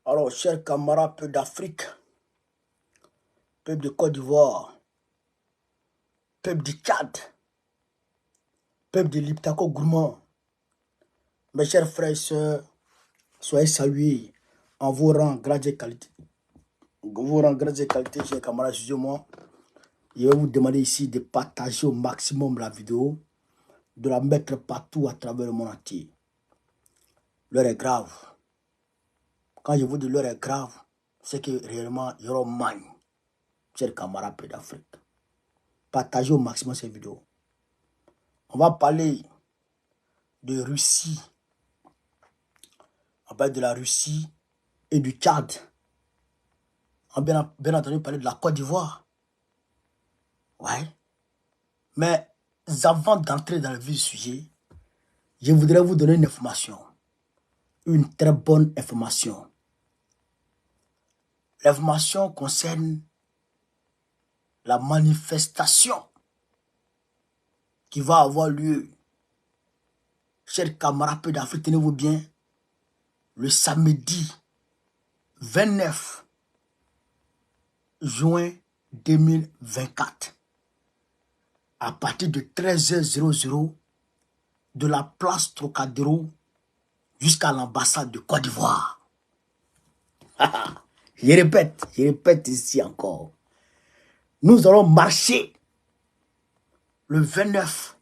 Alors, chers camarades, peuple d'Afrique, peuple de Côte d'Ivoire, peuple du Tchad, peuple de l'Iptako Gourmand, mes chers frères et sœurs, soyez salués en vos rangs, grades et qualités. Vos rangs, grades et qualités, chers camarades, excusez-moi. Je vais vous demander ici de partager au maximum la vidéo, de la mettre partout à travers le monde entier. L'heure est grave. Quand je vous dis l'heure est grave, c'est que réellement, il y aura magne, chers camarades, peuple d'Afrique. Partagez au maximum ces vidéos. On va parler de Russie. On parle de la Russie et du Tchad. On va bien entendu parler de la Côte d'Ivoire. Ouais. Mais avant d'entrer dans le vif du sujet, je voudrais vous donner une information. Une très bonne information. L'information concerne la manifestation qui va avoir lieu. Chers camarades peu d'Afrique, tenez-vous bien. Le samedi 29 juin 2024, à partir de 13h00, de la place Trocadéro jusqu'à l'ambassade de Côte d'Ivoire. Je répète ici encore. Nous allons marcher le 29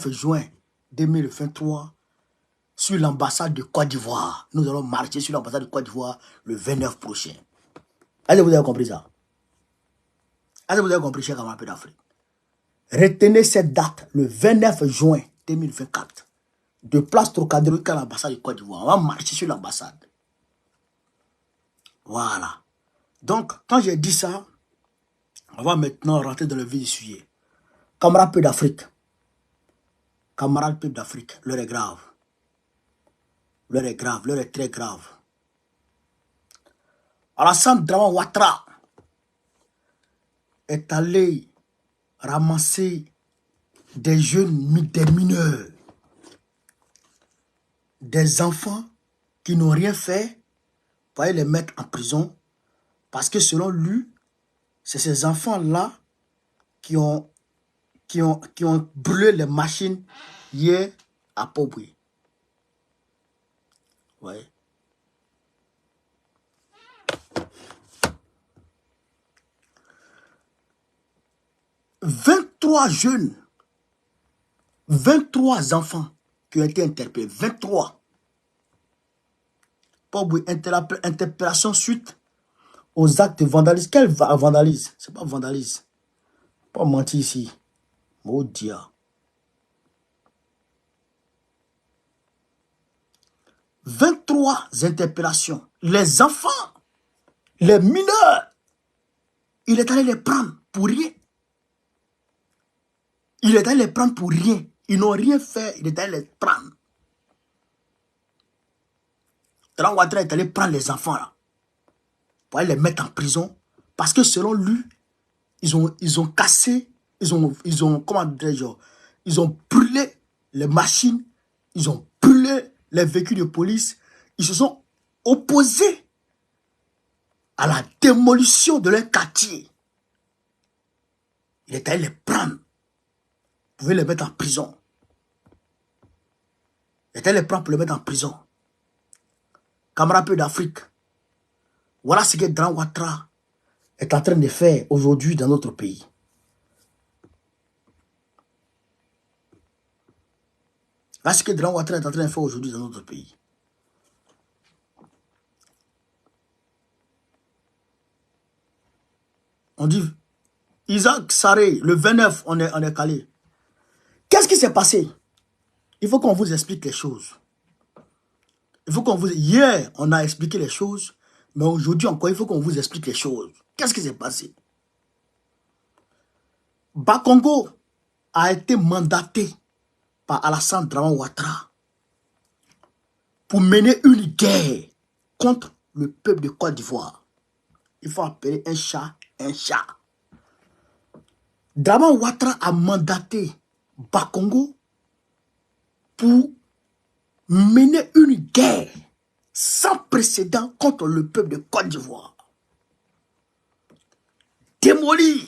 juin 2023 sur l'ambassade de Côte d'Ivoire. Nous allons marcher sur l'ambassade de Côte d'Ivoire le 29 prochain. Est-ce que vous avez compris ça? Est-ce que vous avez compris, chers camarades d'Afrique? Retenez cette date, le 29 juin 2024, de place Trocadéro jusqu'à l'ambassade de Côte d'Ivoire. On va marcher sur l'ambassade. Voilà. Donc, quand j'ai dit ça, on va maintenant rentrer dans le vif du sujet. Camarades peuple d'Afrique, camarades peuple d'Afrique, l'heure est grave. L'heure est grave, l'heure est très grave. Alassane Dramane Ouattara est allé ramasser des jeunes, des mineurs, des enfants qui n'ont rien fait pour aller les mettre en prison parce que selon lui, c'est ces enfants-là qui ont brûlé les machines hier à Pobri. Ouais. « 23 jeunes, 23 enfants qui ont été interpellés, 23. Pobri, interpellation suite aux actes de vandalisme. Quel vandalisme? C'est pas vandalisme. Pas mentir ici. Maudit. 23 interpellations. Les enfants, les mineurs, il est allé les prendre pour rien. Il est allé les prendre pour rien. Ils n'ont rien fait, il est allé les prendre. Dramane Ouattara est allé prendre les enfants là, pour aller les mettre en prison. Parce que selon lui, ils ont cassé, ils ont comment dirais-je, ils ont brûlé les machines, ils ont brûlé les véhicules de police. Ils se sont opposés à la démolition de leur quartier. Il est allé les prendre. Vous pouvez les mettre en prison. Il est allé les prendre pour les mettre en prison. Camarades peu d'Afrique, voilà ce que Dramane Ouattara est en train de faire aujourd'hui dans notre pays. Voilà ce que Dramane Ouattara est en train de faire aujourd'hui dans notre pays. On dit, Isaac Sarré, le 29, on est calé. Qu'est-ce qui s'est passé? Il faut qu'on vous explique les choses. Il faut qu'on vous... Hier, on a expliqué les choses, mais aujourd'hui encore, il faut qu'on vous explique les choses. Qu'est-ce qui s'est passé? Bakongo a été mandaté par Alassane Dramane Ouattara pour mener une guerre contre le peuple de Côte d'Ivoire. Il faut appeler un chat un chat. Dramane Ouattara a mandaté Bakongo pour mener une guerre sans précédent contre le peuple de Côte d'Ivoire. Démolir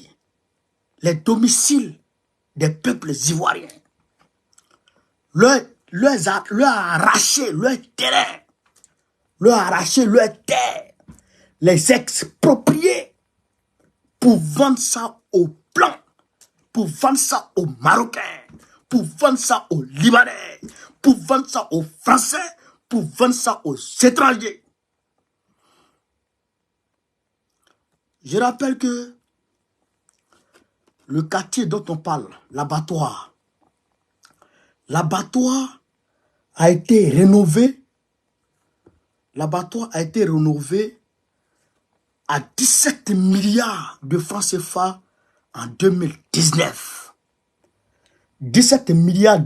les domiciles des peuples ivoiriens. Leur arracher leur terrain. Leur arracher leur terre. Les exproprier pour vendre ça aux Blancs, pour vendre ça aux Marocains, pour vendre ça aux Libanais, pour vendre ça aux Français, pour vendre ça aux étrangers. Je rappelle que le quartier dont on parle, l'abattoir a été rénové. L'abattoir a été rénové à 17 milliards de francs CFA en 2019. 17 milliards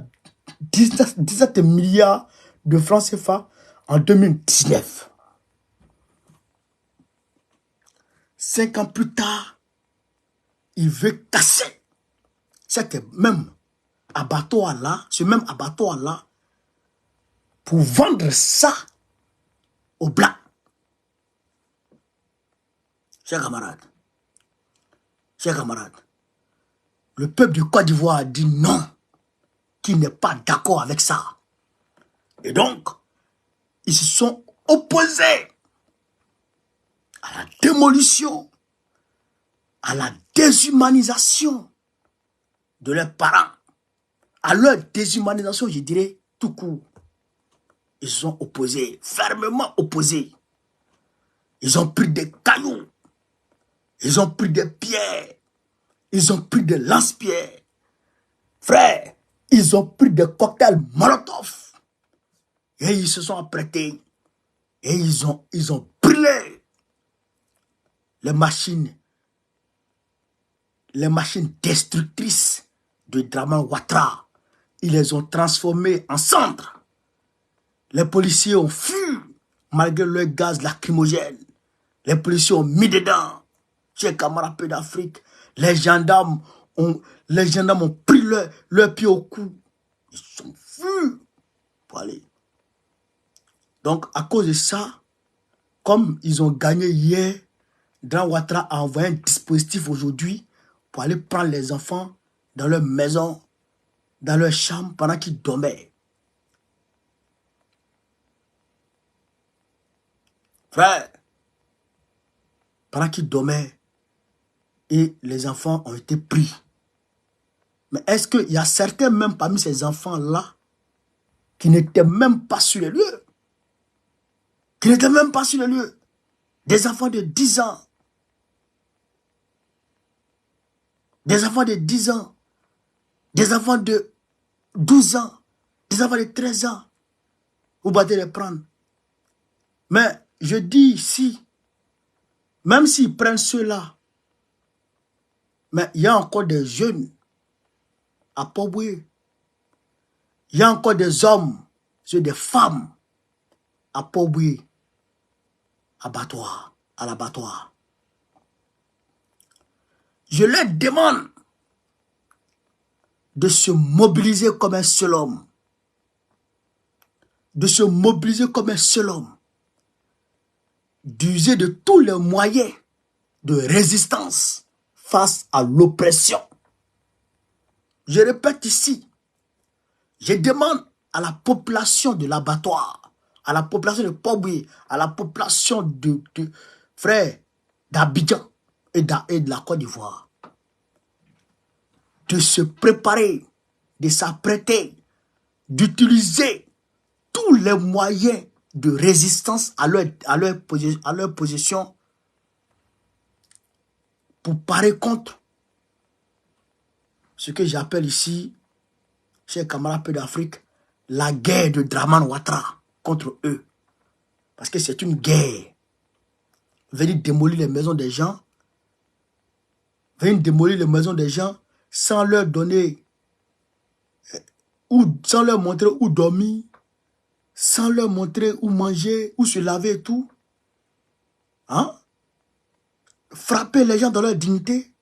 de francs CFA en 2019. 5 ans plus tard, il veut casser ce même abattoir-là, pour vendre ça aux Blancs. Chers camarades, le peuple du Côte d'Ivoire a dit non, qu'il n'est pas d'accord avec ça. Et donc, ils se sont opposés à la démolition, à la déshumanisation de leurs parents. À leur déshumanisation, je dirais tout court. Ils se sont opposés, fermement opposés. Ils ont pris des cailloux, ils ont pris des pierres, ils ont pris des lance-pierres. Frère, ils ont pris des cocktails Molotov. Et ils se sont apprêtés. Et ils ont brûlé les machines destructrices de Dramane Ouattara. Ils les ont transformées en cendres. Les policiers ont fui malgré le gaz lacrymogène. Les policiers ont mis dedans. Chers camarades peu d'Afrique, les gendarmes ont pris leur pied au cou. Ils sont fus pour aller. Donc, à cause de ça, comme ils ont gagné hier, Dramane Ouattara a envoyé un dispositif aujourd'hui pour aller prendre les enfants dans leur maison, dans leur chambre pendant qu'ils dormaient. Frère, pendant qu'ils dormaient, et les enfants ont été pris. Mais est-ce qu'il y a certains même parmi ces enfants-là qui n'étaient même pas sur les lieux? Des enfants de 10 ans. Des enfants de 10 ans. Des enfants de 12 ans. Des enfants de 13 ans. Vous battez les prendre. Mais je dis ici, même s'ils prennent ceux-là, mais il y a encore des jeunes à Port-Bouillet. Il y a encore des hommes, des femmes à Port-Bouillet, à l'abattoir. Je leur demande de se mobiliser comme un seul homme. D'user de tous les moyens de résistance face à l'oppression. Je répète ici, je demande à la population de l'abattoir, à la population de Port-Bouillet, à la population de frères d'Abidjan et de la Côte d'Ivoire, de se préparer, de s'apprêter, d'utiliser tous les moyens de résistance à leur position pour parer contre ce que j'appelle ici, chers camarades peu d'Afrique, la guerre de Dramane Ouattara contre eux. Parce que c'est une guerre. Venir démolir les maisons des gens, sans leur donner, sans leur montrer où dormir, sans leur montrer où manger, où se laver et tout. Hein? Frapper les gens dans leur dignité,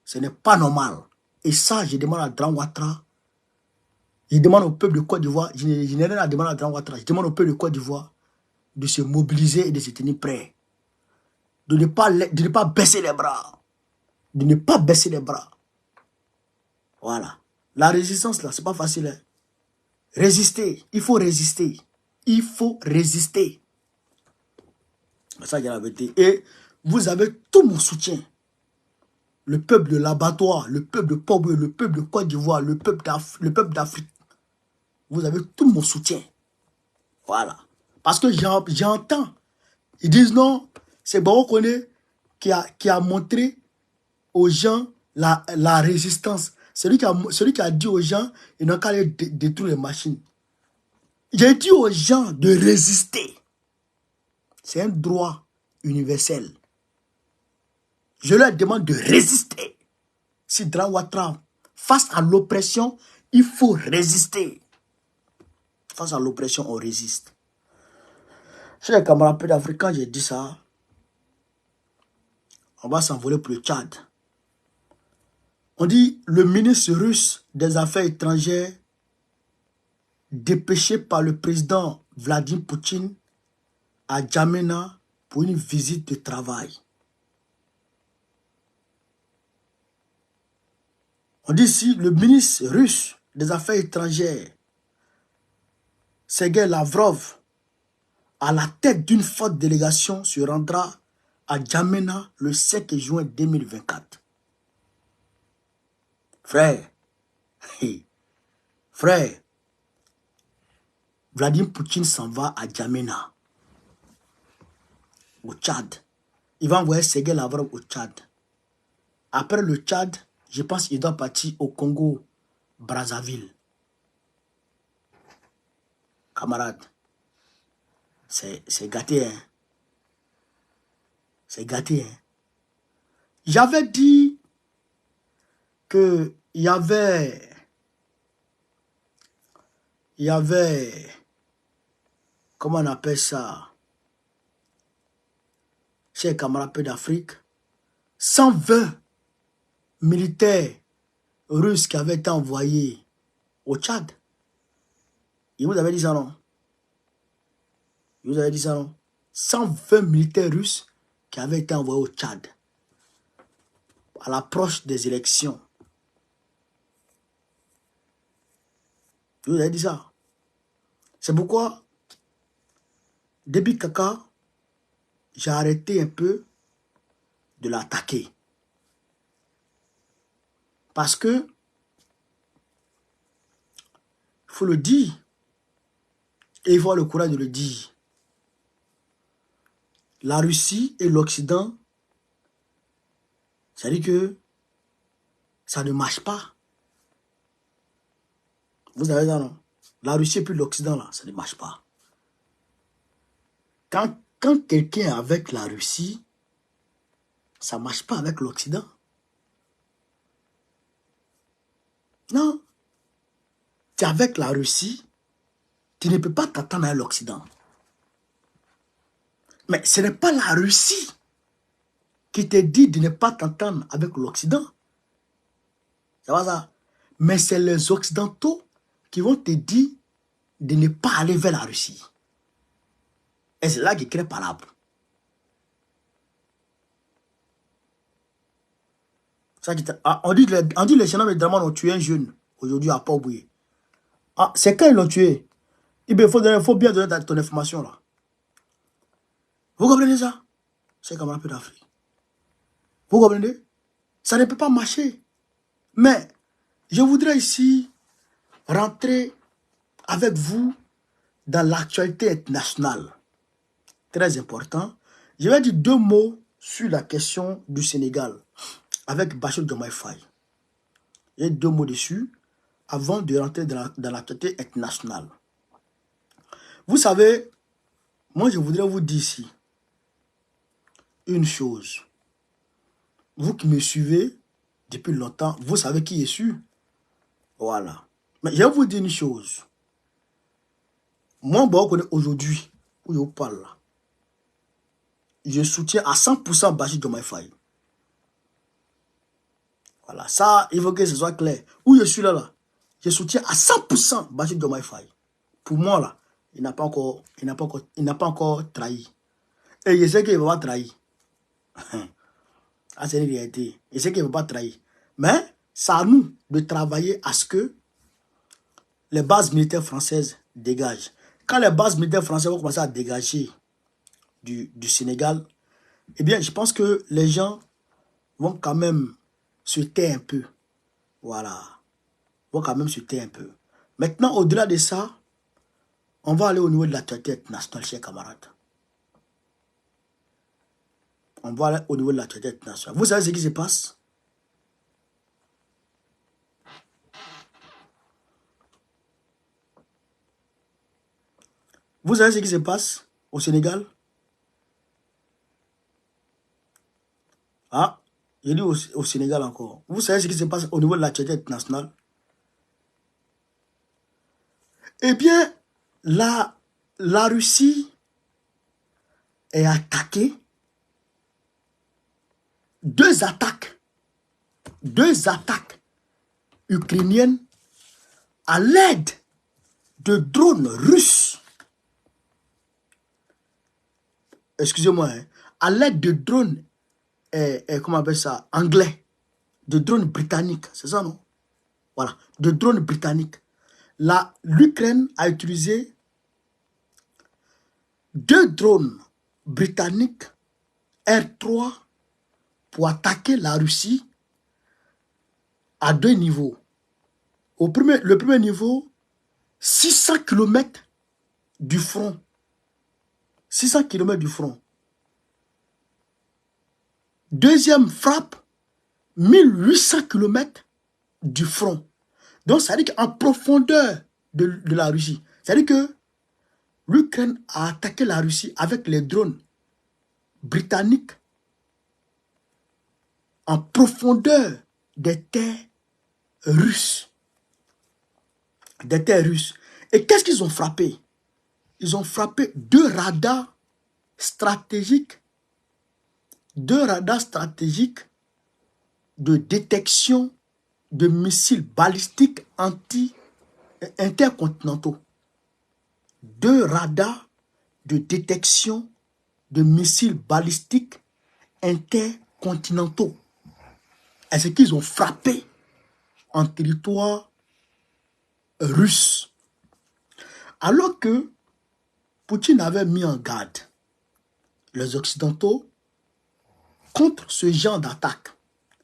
ce n'est pas normal. Et ça, je demande à Dramane Ouattara, je demande au peuple de Côte d'Ivoire, je n'ai rien à demander à Dramane Ouattara, je demande au peuple de Côte d'Ivoire de se mobiliser et de se tenir prêt. De ne pas baisser les bras. De ne pas baisser les bras. Voilà. La résistance, là, c'est pas facile. Hein. Résister. Il faut résister. Il faut résister. C'est ça qui est la vérité. Et vous avez tout mon soutien. Le peuple de l'abattoir, le peuple de Port-Bouillet, le peuple de Côte d'Ivoire, le peuple d'Afrique. Vous avez tout mon soutien. Voilà. Parce que j'entends. Ils disent non, c'est Baro Koné qui a montré aux gens la résistance. Celui qui a dit aux gens, ils n'ont qu'à aller détruire les machines. J'ai dit aux gens de résister. C'est un droit universel. Je leur demande de résister. Si Drawatra, face à l'oppression, il faut résister. Face à l'oppression, on résiste. Chez les camarades africains, j'ai dit ça. On va s'envoler pour le Tchad. On dit le ministre russe des Affaires étrangères, dépêché par le président Vladimir Poutine à Djamena pour une visite de travail. On dit ici le ministre russe des Affaires étrangères, Sergei Lavrov, à la tête d'une forte délégation, se rendra à Djamena le 7 juin 2024. Frère, frère, Vladimir Poutine s'en va à Djamena, au Tchad. Il va envoyer Sergei Lavrov au Tchad. Après le Tchad, je pense qu'il doit partir au Congo, Brazzaville. Camarades, c'est gâté, hein. C'est gâté, hein. J'avais dit que il y avait, comment on appelle ça, chez les camarades d'Afrique, 120 militaires russes qui avaient été envoyés au Tchad. Et vous avez dit ça, non? Vous avez dit ça, non? 120 militaires russes qui avaient été envoyés au Tchad à l'approche des élections. Vous avez dit ça. C'est pourquoi, depuis Kaka, j'ai arrêté un peu de l'attaquer. Parce que, il faut le dire, et il faut avoir le courage de le dire. La Russie et l'Occident, ça dit que ça ne marche pas. Vous avez ça, non? La Russie et puis l'Occident, là, ça ne marche pas. Quand quelqu'un est avec la Russie, ça ne marche pas avec l'Occident. Non. Tu es avec la Russie, tu ne peux pas t'attendre à l'Occident. Mais ce n'est pas la Russie qui te dit de ne pas t'entendre avec l'Occident. Ça va ça? Mais c'est les Occidentaux qui vont te dire de ne pas aller vers la Russie. Et c'est là qu'ils créent par l'arbre. On dit les généraux de Draman ont tué un jeune aujourd'hui à Port-Bouillet. Ah, c'est quand ils l'ont tué? Il faut bien donner ton information là. Vous comprenez ça? C'est comme un peu d'Afrique. Vous comprenez? Ça ne peut pas marcher. Mais je voudrais ici rentrer avec vous dans l'actualité internationale. Très important. Je vais dire 2 mots sur la question du Sénégal avec Bassirou Diomaye Faye. Il y a 2 mots dessus avant de rentrer dans l'actualité internationale. Vous savez, moi je voudrais vous dire ici une chose. Vous qui me suivez depuis longtemps, vous savez qui est sûr. Voilà. Mais je vais vous dire une chose. Moi, aujourd'hui, où je vous parle là, je soutiens à 100% Bassirou Diomaye Faye. Voilà, ça, il faut que ce soit clair. Où je suis là, je soutiens à 100% Bassirou Diomaye Faye. Pour moi, là, Il n'a pas encore trahi. Et je sais qu'il ne va pas trahir. Ah, c'est une réalité. Je sais qu'il ne va pas trahir. Mais c'est à nous de travailler à ce que les bases militaires françaises dégagent. Quand les bases militaires françaises vont commencer à dégager du Sénégal, eh bien, je pense que les gens vont quand même se taire un peu. Voilà. Vont quand même se taire un peu. Maintenant, au-delà de ça, on va aller au niveau de l'actualité internationale, chers camarades. On va aller au niveau de l'actualité internationale. Vous savez ce qui se passe? Vous savez ce qui se passe au Sénégal? Ah, j'ai dit au Sénégal encore. Vous savez ce qui se passe au niveau de l'actualité internationale? Eh bien, la Russie est attaquée. Deux attaques ukrainiennes à l'aide de drones russes. Excusez-moi, hein, à l'aide de drones, comment on appelle ça, anglais, de drones britanniques, c'est ça, non? Voilà, de drones britanniques. L'Ukraine a utilisé 2 drones britanniques R3 pour attaquer la Russie à 2 niveaux. Le premier niveau, 600 km du front. 600 km du front. Deuxième frappe, 1800 km du front. Donc, ça veut dire qu'en profondeur de la Russie, ça veut dire que l'Ukraine a attaqué la Russie avec les drones britanniques en profondeur des terres russes. Des terres russes. Et qu'est-ce qu'ils ont frappé? Ils ont frappé 2 radars stratégiques. 2 radars stratégiques de détection de missiles balistiques intercontinentaux. 2 radars de détection de missiles balistiques intercontinentaux. Est-ce qu'ils ont frappé en territoire russe? Alors que Poutine avait mis en garde les Occidentaux contre ce genre d'attaque,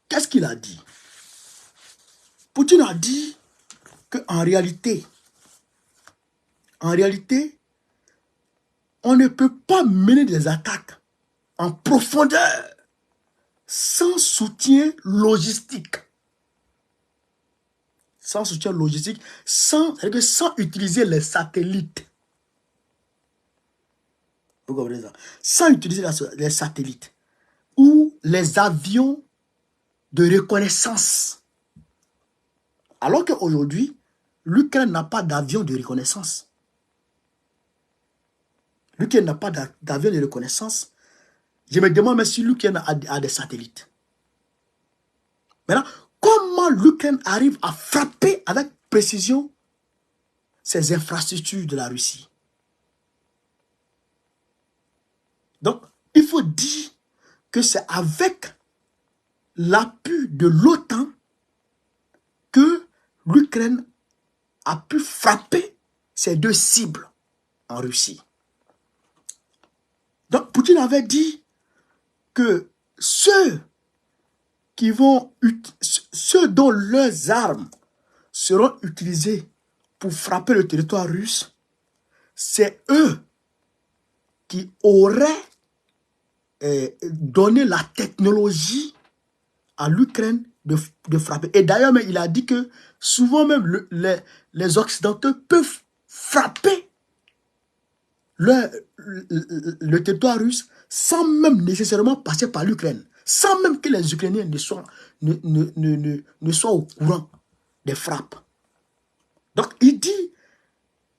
qu'est-ce qu'il a dit? Poutine a dit qu'en réalité, on ne peut pas mener des attaques en profondeur sans soutien logistique. Sans soutien logistique, sans utiliser les satellites. Vous comprenez ça? Sans utiliser les satellites ou les avions de reconnaissance. Alors qu'aujourd'hui, l'Ukraine n'a pas d'avion de reconnaissance. L'Ukraine n'a pas d'avion de reconnaissance. Je me demande même si l'Ukraine a des satellites. Maintenant, comment l'Ukraine arrive à frapper avec précision ces infrastructures de la Russie? Donc, il faut dire que c'est avec l'appui de l'OTAN que l'Ukraine a pu frapper ces 2 cibles en Russie. Donc, Poutine avait dit que ceux dont leurs armes seront utilisées pour frapper le territoire russe, c'est eux qui auraient donné la technologie à l'Ukraine de frapper. Et d'ailleurs, il a dit que souvent même les Occidentaux peuvent frapper le territoire russe sans même nécessairement passer par l'Ukraine, sans même que les Ukrainiens ne soient au courant des frappes. Donc, il dit,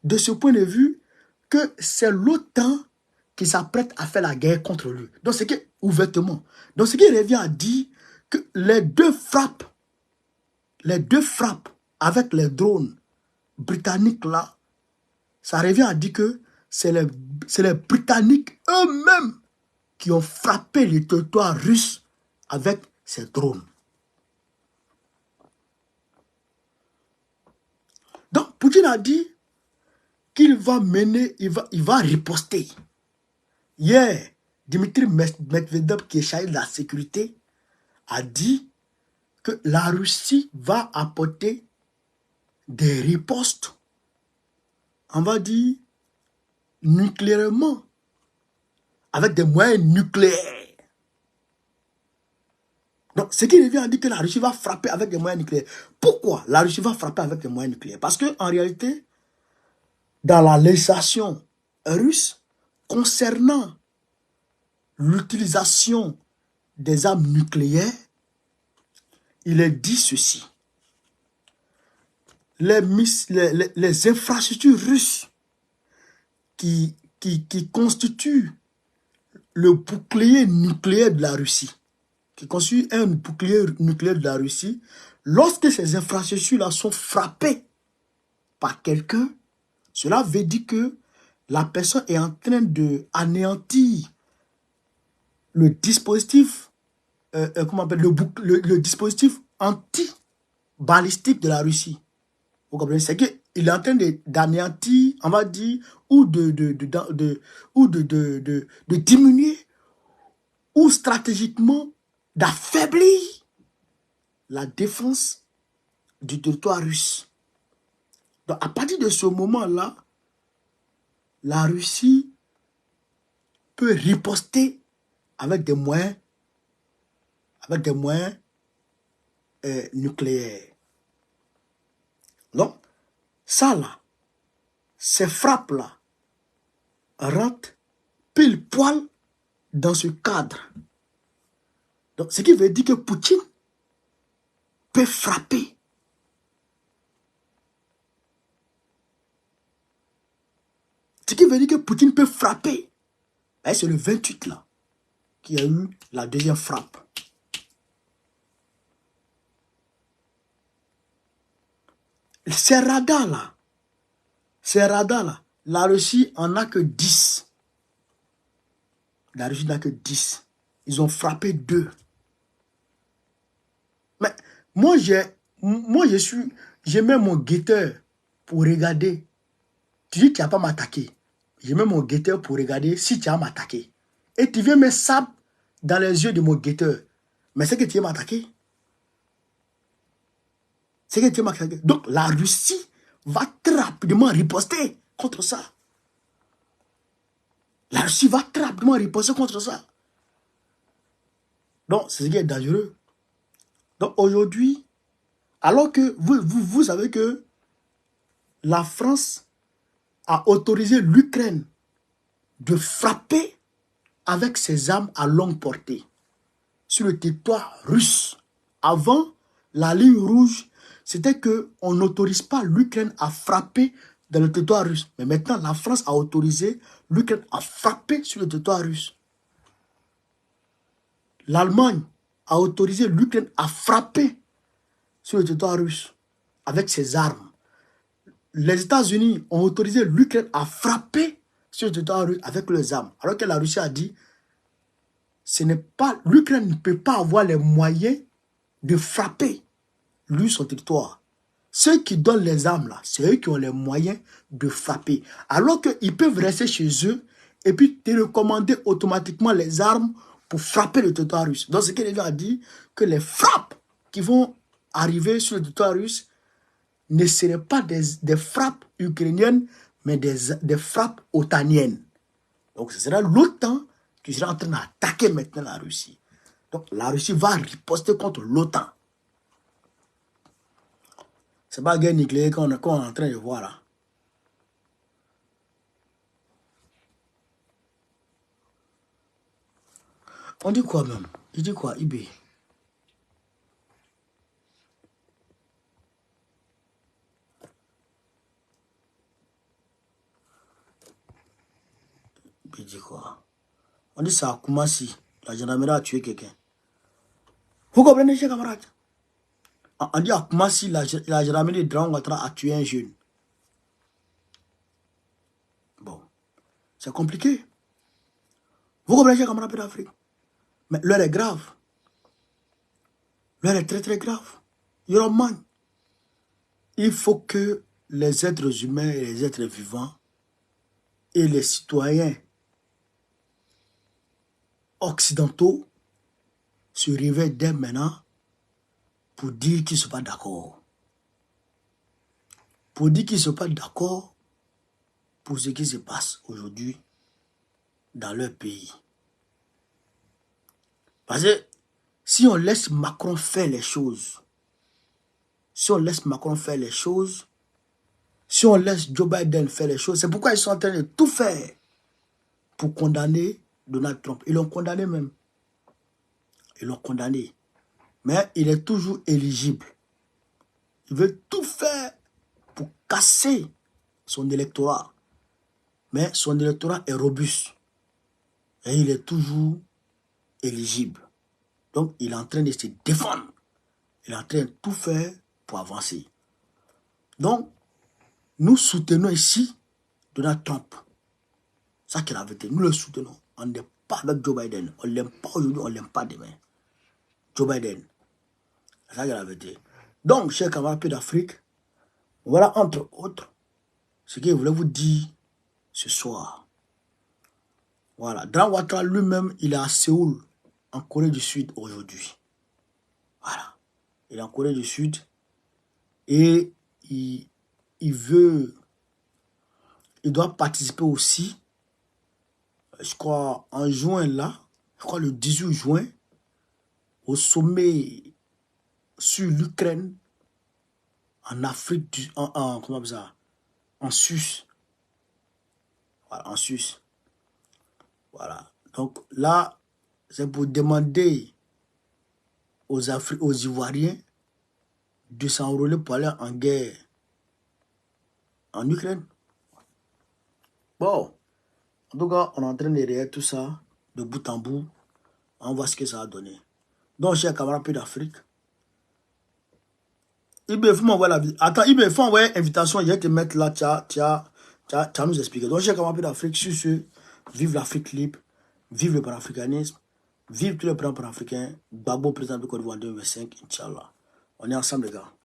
de ce point de vue, que c'est l'OTAN qui s'apprête à faire la guerre contre lui. Donc, c'est ouvertement. Donc, ce qui revient à dire que les deux frappes avec les drones britanniques là, ça revient à dire que c'est les Britanniques eux-mêmes qui ont frappé le territoire russe avec ces drones. Donc, Poutine a dit qu'il va mener, il va riposter. Hier, Dmitry Medvedev, qui est chargé de la sécurité, a dit que la Russie va apporter des ripostes, on va dire, nucléairement, avec des moyens nucléaires. Donc, ce qui revient à dire que la Russie va frapper avec des moyens nucléaires. Pourquoi la Russie va frapper avec des moyens nucléaires? Parce qu'en réalité, dans la législation russe, concernant l'utilisation des armes nucléaires, il est dit ceci. Les infrastructures russes qui constituent le bouclier nucléaire de la Russie, lorsque ces infrastructures-là sont frappées par quelqu'un, cela veut dire que la personne est en train d'anéantir le dispositif, comment on appelle, le dispositif anti-balistique de la Russie. Vous comprenez? C'est qu'il est en train d'anéantir, on va dire, ou de diminuer, ou stratégiquement d'affaiblir la défense du territoire russe. Donc, à partir de ce moment-là, la Russie peut riposter avec des moyens nucléaires. Donc, ça là, ces frappes-là, rentrent pile poil dans ce cadre. Donc, ce qui veut dire que Poutine peut frapper. Ce qui veut dire que Poutine peut frapper. C'est le 28 là, qu'il y a eu la deuxième frappe. Ces radars là, la Russie en a que 10. La Russie n'a que 10. Ils ont frappé 2. Mais moi, je mets mon guetteur pour regarder. Tu dis que tu n'as pas m'attaquer. Je mets mon guetteur pour regarder si tu as m'attaquer. Et tu viens me sabre dans les yeux de mon guetteur. Mais c'est que tu veux m'attaquer. C'est que tu veux m'attaquer. Donc la Russie va très rapidement riposter contre ça. La Russie va très rapidement riposter contre ça. Donc c'est ce qui est dangereux. Donc aujourd'hui, alors que vous savez que la France a autorisé l'Ukraine de frapper avec ses armes à longue portée sur le territoire russe. Avant, la ligne rouge, c'était qu'on n'autorise pas l'Ukraine à frapper dans le territoire russe. Mais maintenant, la France a autorisé l'Ukraine à frapper sur le territoire russe. L'Allemagne a autorisé l'Ukraine à frapper sur le territoire russe avec ses armes. Les États-Unis ont autorisé l'Ukraine à frapper sur le territoire russe avec leurs armes. Alors que la Russie a dit, l'Ukraine ne peut pas avoir les moyens de frapper lui son territoire. Ceux qui donnent les armes là, c'est eux qui ont les moyens de frapper. Alors qu'ils peuvent rester chez eux et puis te recommander automatiquement les armes pour frapper le territoire russe. Donc ce qu'il a dit, que les frappes qui vont arriver sur le territoire russe ne seraient pas des frappes ukrainiennes, mais des frappes otaniennes. Donc ce sera l'OTAN qui sera en train d'attaquer maintenant la Russie. Donc la Russie va riposter contre l'OTAN. C'est pas la guerre nucléaire qu'on est en train de voir là. On dit quoi même? Il dit quoi, IB? Il dit quoi? On dit ça à Koumassi. La gendarmerie a tué quelqu'un. Vous comprenez, chers camarades? On dit à Koumassi, la gendarmerie de Draon a tué un jeune. C'est compliqué. Vous comprenez, chers camarades d'Afrique? Mais l'heure est grave. L'heure est très très grave. Yoroman. Il faut que les êtres humains et les êtres vivants et les citoyens occidentaux se réveillent dès maintenant pour dire qu'ils ne sont pas d'accord. Pour dire qu'ils ne sont pas d'accord pour ce qui se passe aujourd'hui dans leur pays. Parce que si on laisse Macron faire les choses, si on laisse Joe Biden faire les choses, c'est pourquoi ils sont en train de tout faire pour condamner Donald Trump. Ils l'ont condamné même. Ils l'ont condamné. Mais il est toujours éligible. Il veut tout faire pour casser son électorat. Mais son électorat est robuste. Et il est toujours éligible. Donc, il est en train de se défendre. Il est en train de tout faire pour avancer. Donc, nous soutenons ici Donald Trump. Ça qui est la vérité. Nous le soutenons. On n'est pas avec Joe Biden. On ne l'aime pas aujourd'hui, on ne l'aime pas demain. Joe Biden. C'est ça qui est la vérité. Donc, chers camarades d'Afrique, voilà entre autres ce que je voulais vous dire ce soir. Voilà. Dran Ouattara lui-même, il est à Séoul, en Corée du Sud aujourd'hui. Voilà. Il est en Corée du Sud et il doit participer aussi, je crois, en juin là, je crois le 18 juin, au sommet sur l'Ukraine, en Afrique, comment on appelle ça, en Suisse. Voilà, en Suisse. Voilà. Donc là, c'est pour demander aux Ivoiriens de s'enrôler pour aller en guerre en Ukraine. Bon, en tout cas, on est en train de réagir tout ça de bout en bout. On voit ce que ça a donné. Donc, chers camarades d'Afrique, il faut m'envoyer la vie. Attends, il faut envoyer invitation. Je vais te mettre là, tu as nous expliquer. Donc, chers camarades d'Afrique, sur ce, vive l'Afrique libre, vive le panafricanisme, vive tous les plans panafricains. Babo, président de Côte d'Ivoire 2025, Inch'Allah. On est ensemble, les gars.